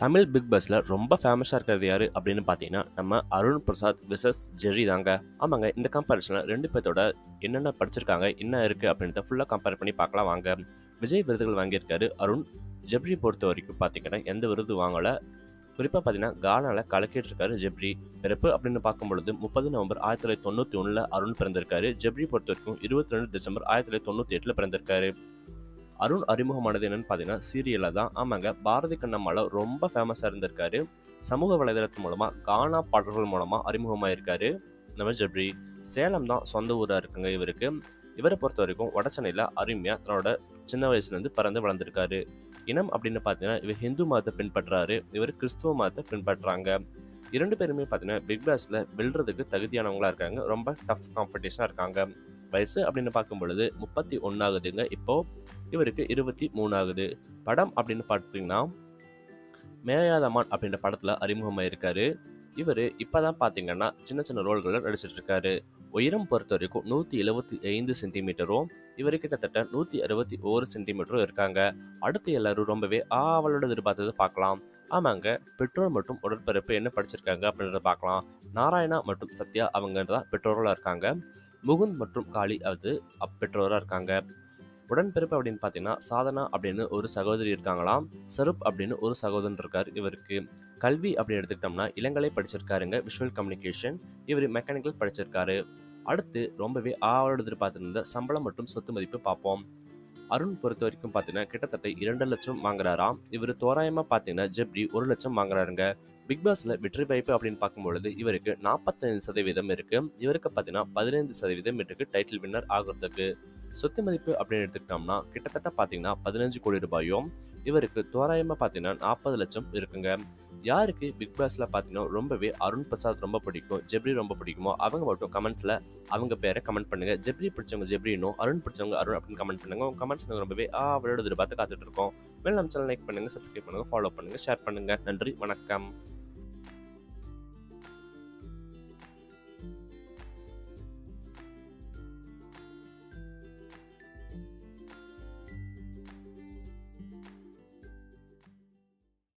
Tamil big பாஸ்ல ரொம்ப ஃபேமஸாக இருக்கிறது யாரு அப்படின்னு பார்த்தீங்கன்னா நம்ம அருண் பிரசாத் விசஸ் ஜெர்ரி தாங்க. ஆமாங்க, இந்த கம்பேரிசனில் ரெண்டு பேர்த்தோட என்னென்ன படிச்சிருக்காங்க, என்ன இருக்குது அப்படின்றத ஃபுல்லாக கம்பேர் பண்ணி பார்க்கலாம் வாங்க. விஜய் விருதுகள் வாங்கியிருக்காரு அருண். ஜெப்ரி பொறுத்த வரைக்கும் பார்த்தீங்கன்னா எந்த விருது வாங்கலை. குறிப்பாக பார்த்தீங்கன்னா கானால கலக்கிட்டு இருக்காரு ஜெப்ரி. பிறப்பு அப்படின்னு பார்க்கும்பொழுது 30 நவம்பர் 1991 அருண் பிறந்திருக்காரு. ஜெப்ரி பொறுத்த வரைக்கும் 22 டிசம்பர் 1998 பிறந்திருக்காரு. அருண் அறிமுகமானது என்னன்னு பார்த்தீங்கன்னா சீரியலில் தான். ஆமாங்க, பாரதி கண்ணம்மாவில் ரொம்ப ஃபேமஸாக இருந்திருக்காரு. சமூக வலைதளத்தின் மூலமாக கானா பாடல்கள் மூலமாக அறிமுகமாயிருக்காரு நம்ம ஜெப்ரி. சேலம் தான் சொந்த ஊராக இருக்குங்க இவருக்கு. இவரை பொறுத்த வரைக்கும் வடச்சென்னையில் அருமையாக தன்னோட சின்ன வயசுலேருந்து பிறந்து வளர்ந்துருக்காரு. இனம் அப்படின்னு பார்த்தீங்கன்னா இவர் ஹிந்து மதத்தை பின்பற்றாரு, இவர் கிறிஸ்துவ மதத்தை பின்பற்றுறாங்க. இரண்டு பேருமே பார்த்தீங்கன்னா பிக் பாஸில் வெல்றதுக்கு தகுதியானவங்களா இருக்காங்க. ரொம்ப டஃப் காம்படிஷனாக இருக்காங்க. வயசு அப்படின்னு பார்க்கும் பொழுது 31 ஆகுதுங்க. இப்போ இவருக்கு 23 ஆகுது. படம் அப்படின்னு பார்த்தீங்கன்னா மேயாதமான் அப்படின்ற படத்தில் அறிமுகமாயிருக்காரு. இவர் இப்போதான் பார்த்தீங்கன்னா சின்ன சின்ன ரோல்களில் நடிச்சிட்டு இருக்காரு. உயரம் பொறுத்த வரைக்கும் 175 சென்டிமீட்டரும், இவர் கிட்டத்தட்ட 161 சென்டிமீட்டரும் இருக்காங்க. அடுத்து எல்லாரும் ரொம்பவே ஆவலோட எதிர்பார்த்தது பார்க்கலாம். ஆமாங்க, பெற்றோர் மற்றும் உடற்பிறப்பு என்ன படிச்சிருக்காங்க அப்படின்றத பார்க்கலாம். நாராயணா மற்றும் சத்யா அவங்க தான் பெற்றோர்களாக இருக்காங்க. முகுந்த் மற்றும் காளி அது பெற்றோராக இருக்காங்க. உடன்பிறப்பு அப்படின்னு பார்த்தீங்கன்னா சாதனா அப்படின்னு ஒரு சகோதரி இருக்காங்களாம். சருப் அப்படின்னு ஒரு சகோதரன் இருக்கார் இவருக்கு. கல்வி அப்படின்னு எடுத்துக்கிட்டோம்னா இளங்கலை படிச்சிருக்காருங்க, விஷுவல் கம்யூனிகேஷன். இவர் மெக்கானிக்கல் படிச்சிருக்காரு. அடுத்து ரொம்பவே ஆவலோடு எதிர்பார்த்திருந்த சம்பளம் மற்றும் சொத்து மதிப்பு பார்ப்போம். அருண் பொறுத்த வரைக்கும் பார்த்தீங்கன்னா கிட்டத்தட்ட 2 லட்சம் வாங்குறாராம். இவர் தோராயமாக பார்த்தீங்கன்னா ஜெப்ரி 1 லட்சம் வாங்குறாருங்க. பிக் பாஸ்ல வெற்றி வாய்ப்பு அப்படின்னு பார்க்கும்பொழுது இவருக்கு 45% இருக்கு. இவருக்கு பார்த்தீங்கன்னா 15% இருக்கு டைட்டில் வின்னர் ஆகுறதுக்கு. சொத்து மதிப்பு அப்படின்னு எடுத்துக்கிட்டோம்னா கிட்டத்தட்ட பார்த்தீங்கன்னா 15 கோடி ரூபாயும், இவருக்கு தோராயமாக பார்த்தீங்கன்னா 40 லட்சம் இருக்குங்க. யாருக்கு பிக் பாஸ்ல பார்த்தீங்கன்னா ரொம்பவே அருண் பிரசாத் ரொம்ப பிடிக்கும், ஜெப்ரி ரொம்ப பிடிக்குமோ அவங்க மட்டும் கமெண்ட்ஸ்ல அவங்க பேரை கமெண்ட் பண்ணுங்க. ஜெப்ரி பிடிச்சவங்க ஜெப்ரினோ, அருண் பிடிச்சவங்க அருண் அப்படின்னு கமெண்ட் பண்ணுங்க. உங்க கமெண்ட்ஸ் ரொம்பவே அவளோட எதிர்பார்த்து காத்துட்டு இருக்கோம். மேலும் நம்ம சேனல் லைக் பண்ணுங்க, சப்ஸ்கிரைப் பண்ணுங்க, ஃபாலோ பண்ணுங்க, ஷேர் பண்ணுங்க. நன்றி, வணக்கம்.